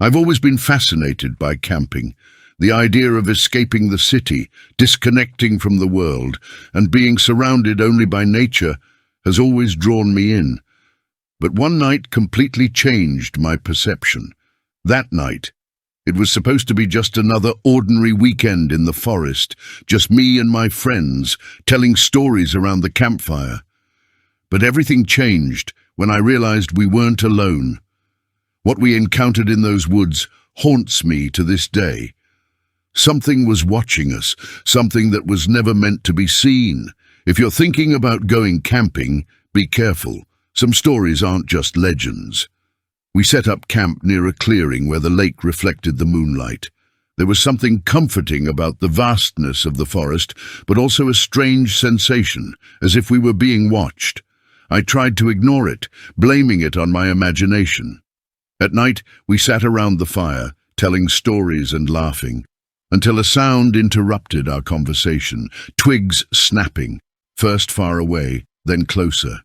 I've always been fascinated by camping. The idea of escaping the city, disconnecting from the world, and being surrounded only by nature has always drawn me in. But one night completely changed my perception. That night, it was supposed to be just another ordinary weekend in the forest, just me and my friends, telling stories around the campfire. But everything changed when I realized we weren't alone. What we encountered in those woods haunts me to this day. Something was watching us, something that was never meant to be seen. If you're thinking about going camping, be careful. Some stories aren't just legends. We set up camp near a clearing where the lake reflected the moonlight. There was something comforting about the vastness of the forest, but also a strange sensation, as if we were being watched. I tried to ignore it, blaming it on my imagination. At night, we sat around the fire, telling stories and laughing, until a sound interrupted our conversation, twigs snapping, first far away, then closer.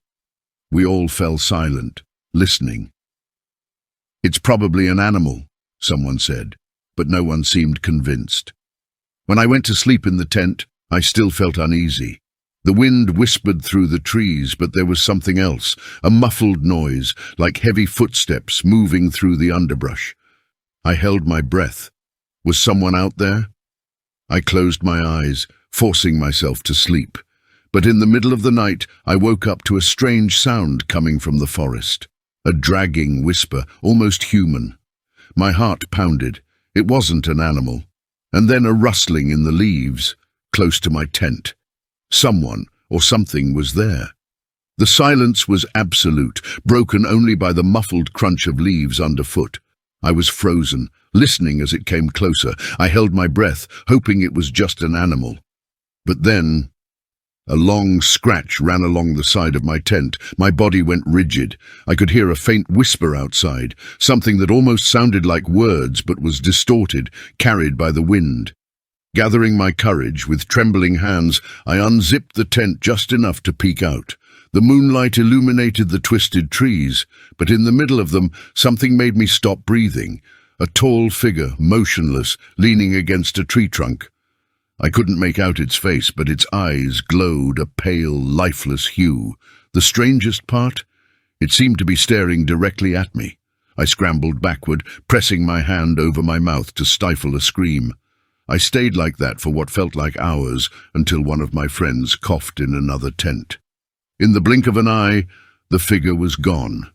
We all fell silent, listening. "It's probably an animal," someone said, but no one seemed convinced. When I went to sleep in the tent, I still felt uneasy. The wind whispered through the trees, but there was something else, a muffled noise, like heavy footsteps moving through the underbrush. I held my breath. Was someone out there? I closed my eyes, forcing myself to sleep. But in the middle of the night, I woke up to a strange sound coming from the forest. A dragging whisper, almost human. My heart pounded. It wasn't an animal. And then a rustling in the leaves, close to my tent. Someone or something was there. The silence was absolute, broken only by the muffled crunch of leaves underfoot. I was frozen, listening as it came closer. I held my breath, hoping it was just an animal. But then, a long scratch ran along the side of my tent. My body went rigid. I could hear a faint whisper outside, something that almost sounded like words but was distorted, carried by the wind. Gathering my courage, with trembling hands, I unzipped the tent just enough to peek out. The moonlight illuminated the twisted trees, but in the middle of them, something made me stop breathing. A tall figure, motionless, leaning against a tree trunk. I couldn't make out its face, but its eyes glowed a pale, lifeless hue. The strangest part? It seemed to be staring directly at me. I scrambled backward, pressing my hand over my mouth to stifle a scream. I stayed like that for what felt like hours, until one of my friends coughed in another tent. In the blink of an eye, the figure was gone.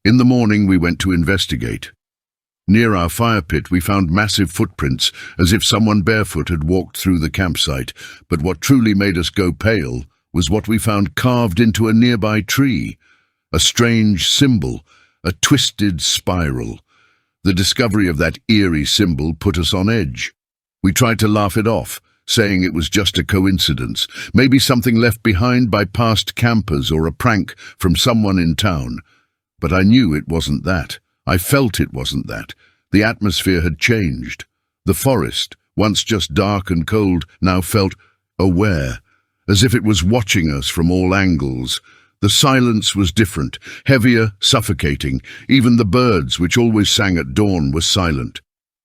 In the morning, we went to investigate. Near our fire pit, we found massive footprints, as if someone barefoot had walked through the campsite, but what truly made us go pale was what we found carved into a nearby tree. A strange symbol, a twisted spiral. The discovery of that eerie symbol put us on edge. We tried to laugh it off, saying it was just a coincidence, maybe something left behind by past campers or a prank from someone in town. But I knew it wasn't that. I felt it wasn't that. The atmosphere had changed. The forest, once just dark and cold, now felt aware, as if it was watching us from all angles. The silence was different, heavier, suffocating. Even the birds, which always sang at dawn, were silent.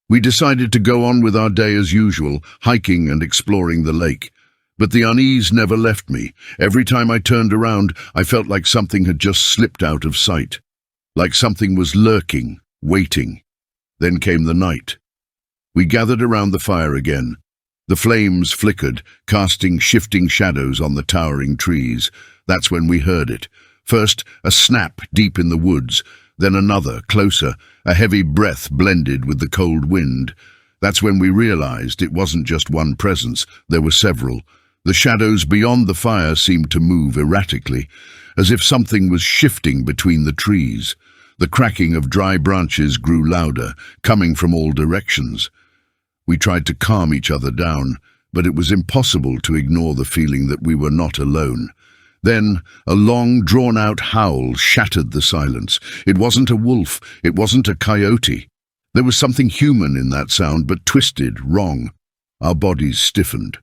We decided to go on with our day as usual, hiking and exploring the lake. But the unease never left me. Every time I turned around, I felt like something had just slipped out of sight. Like something was lurking, waiting. Then came the night. We gathered around the fire again. The flames flickered, casting shifting shadows on the towering trees. That's when we heard it. First, a snap deep in the woods. Then another, closer, a heavy breath blended with the cold wind. That's when we realized it wasn't just one presence, there were several. The shadows beyond the fire seemed to move erratically, as if something was shifting between the trees. The cracking of dry branches grew louder, coming from all directions. We tried to calm each other down, but it was impossible to ignore the feeling that we were not alone. Then, a long, drawn-out howl shattered the silence. It wasn't a wolf, it wasn't a coyote. There was something human in that sound, but twisted, wrong. Our bodies stiffened.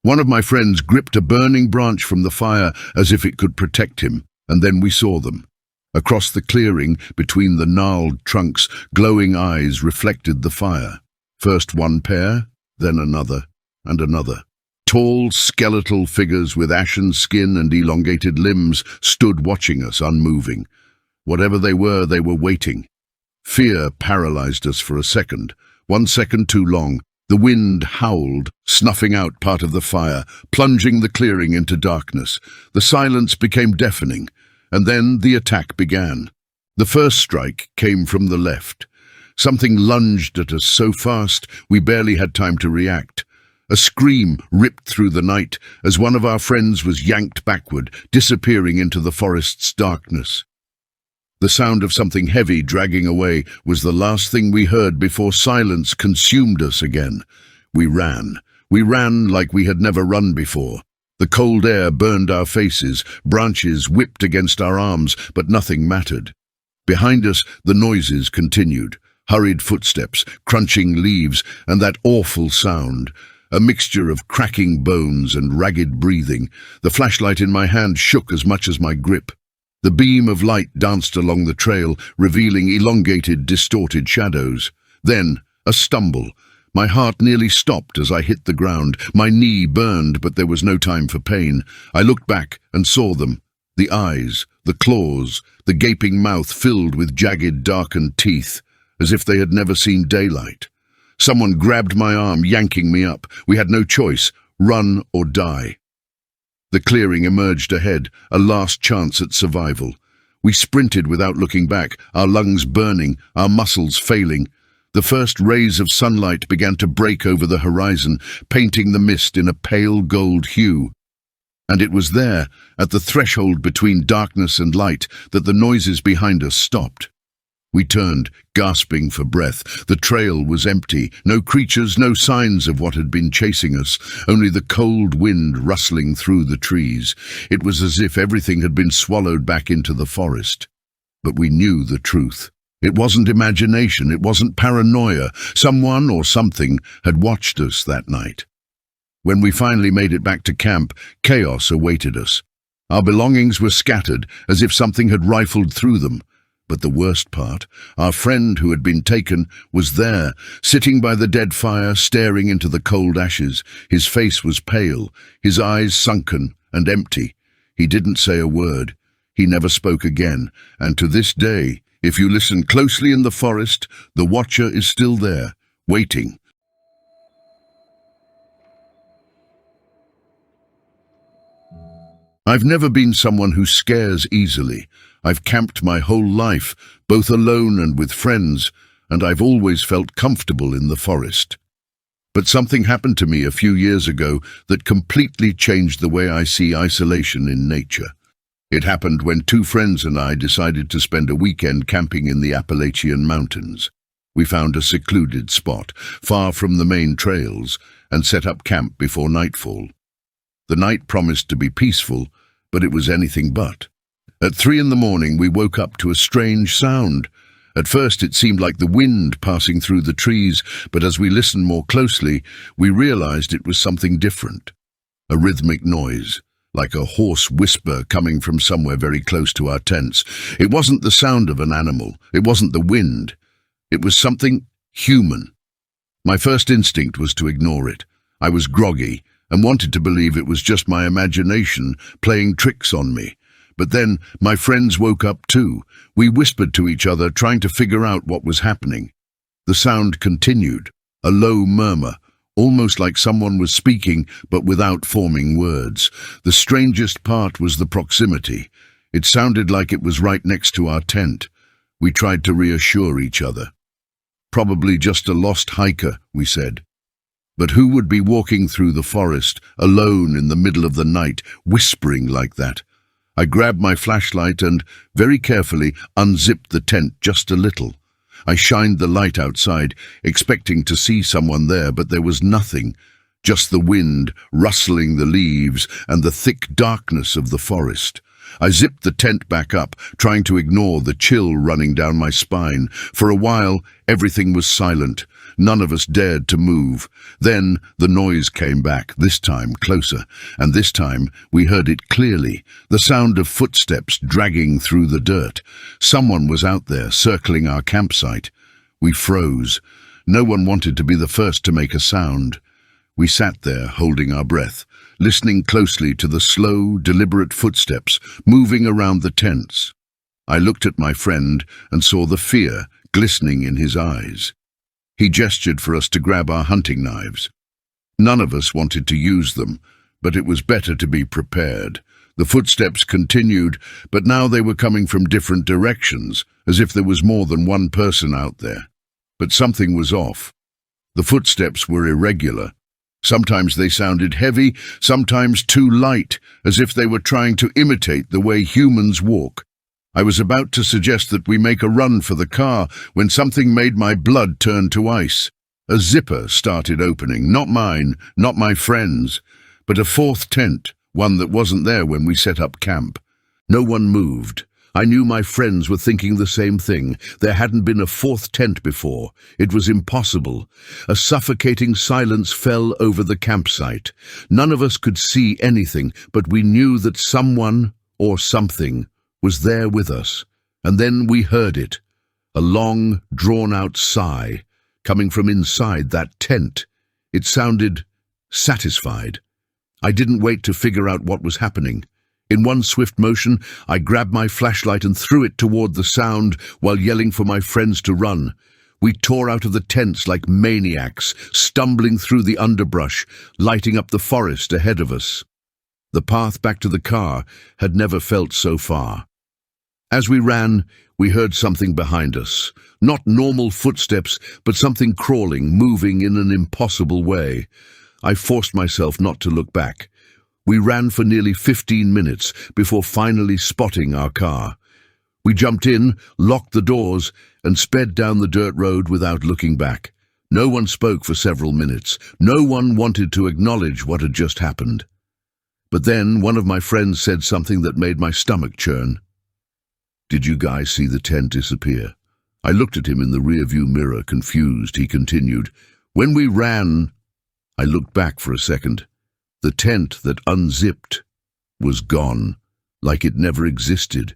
One of my friends gripped a burning branch from the fire as if it could protect him, and then we saw them. Across the clearing, between the gnarled trunks, glowing eyes reflected the fire. First one pair, then another, and another. Tall, skeletal figures with ashen skin and elongated limbs stood watching us, unmoving. Whatever they were waiting. Fear paralyzed us for a second. 1 second too long. The wind howled, snuffing out part of the fire, plunging the clearing into darkness. The silence became deafening, and then the attack began. The first strike came from the left. Something lunged at us so fast we barely had time to react. A scream ripped through the night as one of our friends was yanked backward, disappearing into the forest's darkness. The sound of something heavy dragging away was the last thing we heard before silence consumed us again. We ran. We ran like we had never run before. The cold air burned our faces, branches whipped against our arms, but nothing mattered. Behind us, the noises continued. Hurried footsteps, crunching leaves, and that awful sound. A mixture of cracking bones and ragged breathing. The flashlight in my hand shook as much as my grip. The beam of light danced along the trail, revealing elongated, distorted shadows. Then, a stumble. My heart nearly stopped as I hit the ground. My knee burned, but there was no time for pain. I looked back and saw them. The eyes, the claws, the gaping mouth filled with jagged, darkened teeth, as if they had never seen daylight. Someone grabbed my arm, yanking me up. We had no choice. Run or die. The clearing emerged ahead, a last chance at survival. We sprinted without looking back, our lungs burning, our muscles failing. The first rays of sunlight began to break over the horizon, painting the mist in a pale gold hue. And it was there, at the threshold between darkness and light, that the noises behind us stopped. We turned, gasping for breath. The trail was empty. No creatures, no signs of what had been chasing us, only the cold wind rustling through the trees. It was as if everything had been swallowed back into the forest. But we knew the truth. It wasn't imagination, it wasn't paranoia. Someone or something had watched us that night. When we finally made it back to camp, chaos awaited us. Our belongings were scattered, as if something had rifled through them. But the worst part, our friend who had been taken was there, sitting by the dead fire, staring into the cold ashes. His face was pale, his eyes sunken and empty. He didn't say a word. He never spoke again, and to this day, if you listen closely in the forest, the Watcher is still there, waiting. I've never been someone who scares easily. I've camped my whole life, both alone and with friends, and I've always felt comfortable in the forest. But something happened to me a few years ago that completely changed the way I see isolation in nature. It happened when 2 friends and I decided to spend a weekend camping in the Appalachian Mountains. We found a secluded spot, far from the main trails, and set up camp before nightfall. The night promised to be peaceful, but it was anything but. At 3 a.m, we woke up to a strange sound. At first it seemed like the wind passing through the trees, but as we listened more closely, we realized it was something different. A rhythmic noise, like a hoarse whisper coming from somewhere very close to our tents. It wasn't the sound of an animal, it wasn't the wind. It was something human. My first instinct was to ignore it. I was groggy and wanted to believe it was just my imagination playing tricks on me. But then my friends woke up too. We whispered to each other, trying to figure out what was happening. The sound continued, a low murmur, almost like someone was speaking but without forming words. The strangest part was the proximity. It sounded like it was right next to our tent. We tried to reassure each other. Probably just a lost hiker, we said. But who would be walking through the forest, alone in the middle of the night, whispering like that? I grabbed my flashlight and, very carefully, unzipped the tent just a little. I shined the light outside, expecting to see someone there, but there was nothing. Just the wind, rustling the leaves, and the thick darkness of the forest. I zipped the tent back up, trying to ignore the chill running down my spine. For a while, everything was silent. None of us dared to move. Then the noise came back, this time closer, and this time we heard it clearly, the sound of footsteps dragging through the dirt. Someone was out there, circling our campsite. We froze. No one wanted to be the first to make a sound. We sat there, holding our breath, listening closely to the slow, deliberate footsteps moving around the tents. I looked at my friend and saw the fear glistening in his eyes. He gestured for us to grab our hunting knives. None of us wanted to use them, but it was better to be prepared. The footsteps continued, but now they were coming from different directions, as if there was more than one person out there. But something was off. The footsteps were irregular. Sometimes they sounded heavy, sometimes too light, as if they were trying to imitate the way humans walk. I was about to suggest that we make a run for the car when something made my blood turn to ice. A zipper started opening, not mine, not my friend's, but a fourth tent, one that wasn't there when we set up camp. No one moved. I knew my friends were thinking the same thing. There hadn't been a fourth tent before. It was impossible. A suffocating silence fell over the campsite. None of us could see anything, but we knew that someone or something was there with us. And then we heard it, a long, drawn-out sigh coming from inside that tent. It sounded satisfied. I didn't wait to figure out what was happening. In one swift motion, I grabbed my flashlight and threw it toward the sound while yelling for my friends to run. We tore out of the tents like maniacs, stumbling through the underbrush, lighting up the forest ahead of us. The path back to the car had never felt so far. As we ran, we heard something behind us. Not normal footsteps, but something crawling, moving in an impossible way. I forced myself not to look back. We ran for nearly 15 minutes before finally spotting our car. We jumped in, locked the doors, and sped down the dirt road without looking back. No one spoke for several minutes. No one wanted to acknowledge what had just happened. But then one of my friends said something that made my stomach churn. "Did you guys see the tent disappear?" I looked at him in the rearview mirror, confused. He continued, "When we ran..." I looked back for a second. The tent that unzipped was gone, like it never existed.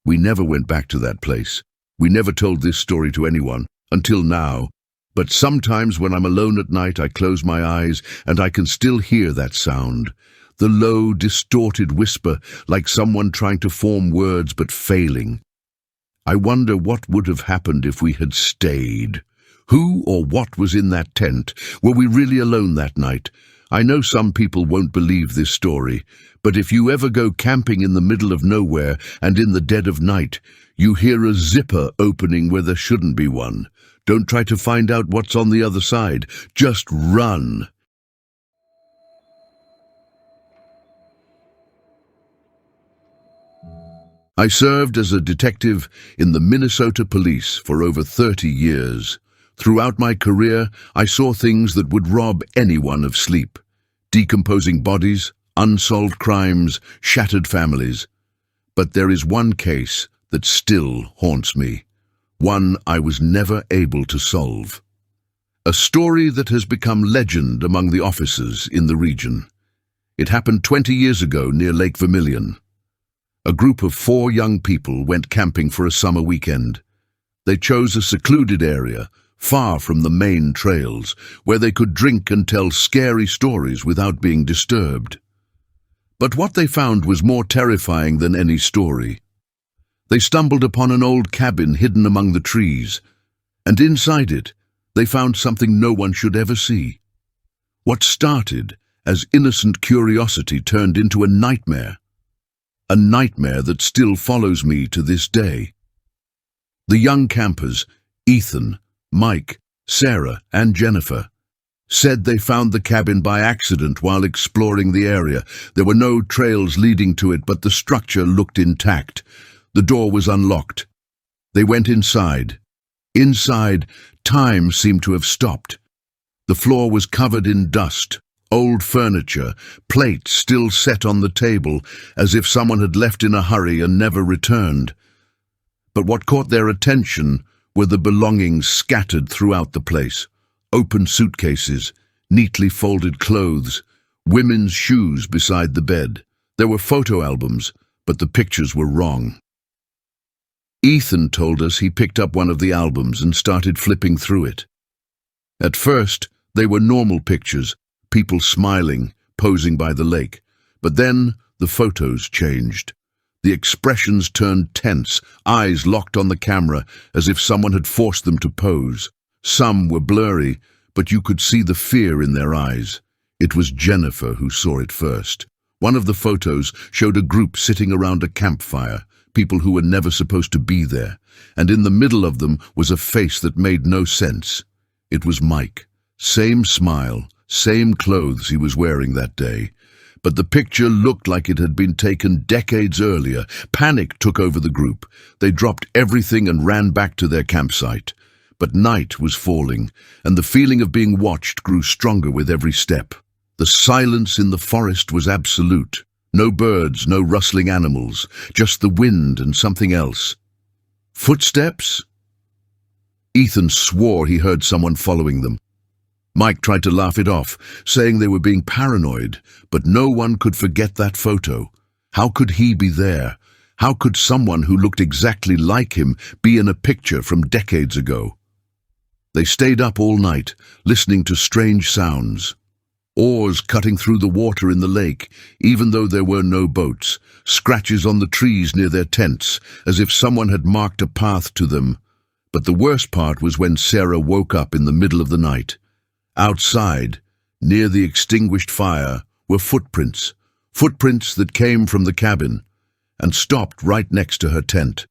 We never went back to that place. We never told this story to anyone, until now. But sometimes when I'm alone at night, I close my eyes and I can still hear that sound. The low, distorted whisper, like someone trying to form words but failing. I wonder what would have happened if we had stayed. Who or what was in that tent? Were we really alone that night? I know some people won't believe this story, but if you ever go camping in the middle of nowhere and in the dead of night, you hear a zipper opening where there shouldn't be one. Don't try to find out what's on the other side. Just run. I served as a detective in the Minnesota Police for over 30 years. Throughout my career, I saw things that would rob anyone of sleep. Decomposing bodies, unsolved crimes, shattered families. But there is one case that still haunts me. One I was never able to solve. A story that has become legend among the officers in the region. It happened 20 years ago near Lake Vermilion. A group of 4 young people went camping for a summer weekend. They chose a secluded area, far from the main trails, where they could drink and tell scary stories without being disturbed. But what they found was more terrifying than any story. They stumbled upon an old cabin hidden among the trees, and inside it, they found something no one should ever see. What started as innocent curiosity turned into a nightmare that still follows me to this day. The young campers, Ethan, Mike, Sarah, and Jennifer, said they found the cabin by accident while exploring the area. There were no trails leading to it, but the structure looked intact. The door was unlocked. They went inside. Inside, time seemed to have stopped. The floor was covered in dust, old furniture, plates still set on the table, as if someone had left in a hurry and never returned. But what caught their attention were the belongings scattered throughout the place. Open suitcases, neatly folded clothes, women's shoes beside the bed. There were photo albums, but the pictures were wrong. Ethan told us he picked up one of the albums and started flipping through it. At first, they were normal pictures, people smiling, posing by the lake. But then the photos changed. The expressions turned tense, eyes locked on the camera as if someone had forced them to pose. Some were blurry, but you could see the fear in their eyes. It was Jennifer who saw it first. One of the photos showed a group sitting around a campfire, people who were never supposed to be there, and in the middle of them was a face that made no sense. It was Mike. Same smile, same clothes he was wearing that day. But the picture looked like it had been taken decades earlier. Panic took over the group. They dropped everything and ran back to their campsite. But night was falling, and the feeling of being watched grew stronger with every step. The silence in the forest was absolute. No birds, no rustling animals, just the wind and something else. Footsteps? Ethan swore he heard someone following them. Mike tried to laugh it off, saying they were being paranoid, but no one could forget that photo. How could he be there? How could someone who looked exactly like him be in a picture from decades ago? They stayed up all night, listening to strange sounds. Oars cutting through the water in the lake, even though there were no boats, scratches on the trees near their tents, as if someone had marked a path to them. But the worst part was when Sarah woke up in the middle of the night. Outside, near the extinguished fire, were footprints, footprints that came from the cabin, and stopped right next to her tent.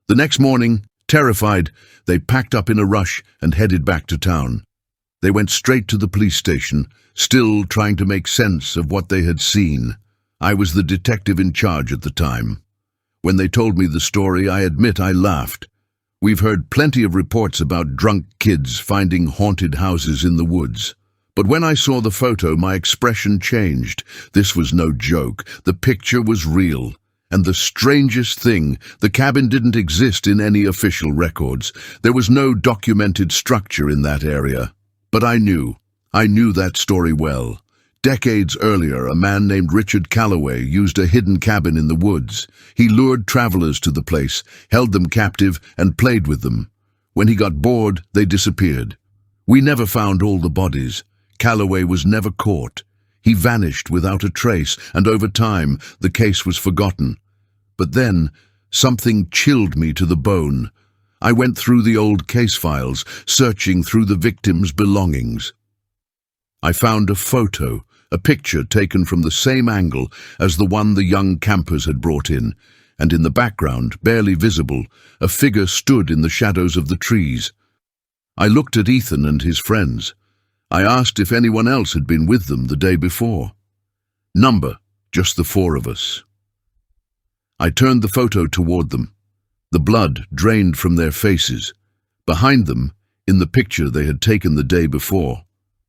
The next morning, terrified, they packed up in a rush and headed back to town. They went straight to the police station, still trying to make sense of what they had seen. I was the detective in charge at the time. When they told me the story, I admit I laughed. We've heard plenty of reports about drunk kids finding haunted houses in the woods. But when I saw the photo, my expression changed. This was no joke. The picture was real. And the strangest thing, the cabin didn't exist in any official records. There was no documented structure in that area. But I knew that story well. Decades earlier, a man named Richard Calloway used a hidden cabin in the woods. He lured travelers to the place, held them captive, and played with them. When he got bored, they disappeared. We never found all the bodies. Calloway was never caught. He vanished without a trace, and over time, the case was forgotten. But then, something chilled me to the bone. I went through the old case files, searching through the victims' belongings. I found a photo, a picture taken from the same angle as the one the young campers had brought in, and in the background, barely visible, a figure stood in the shadows of the trees. I looked at Ethan and his friends. I asked if anyone else had been with them the day before. Number, just the four of us. I turned the photo toward them. The blood drained from their faces. Behind them, in the picture they had taken the day before,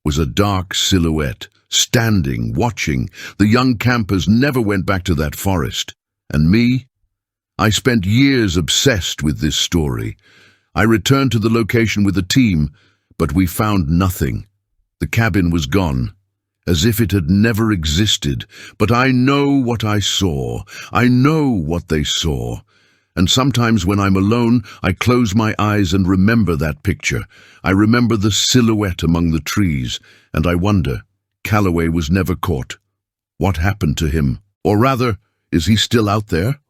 was a dark silhouette, standing, watching. The young campers never went back to that forest. And me? I spent years obsessed with this story. I returned to the location with a team, but we found nothing. The cabin was gone, as if it had never existed. But I know what I saw. I know what they saw. And sometimes when I'm alone, I close my eyes and remember that picture. I remember the silhouette among the trees, and I wonder, Calloway was never caught. What happened to him? Or rather, is he still out there?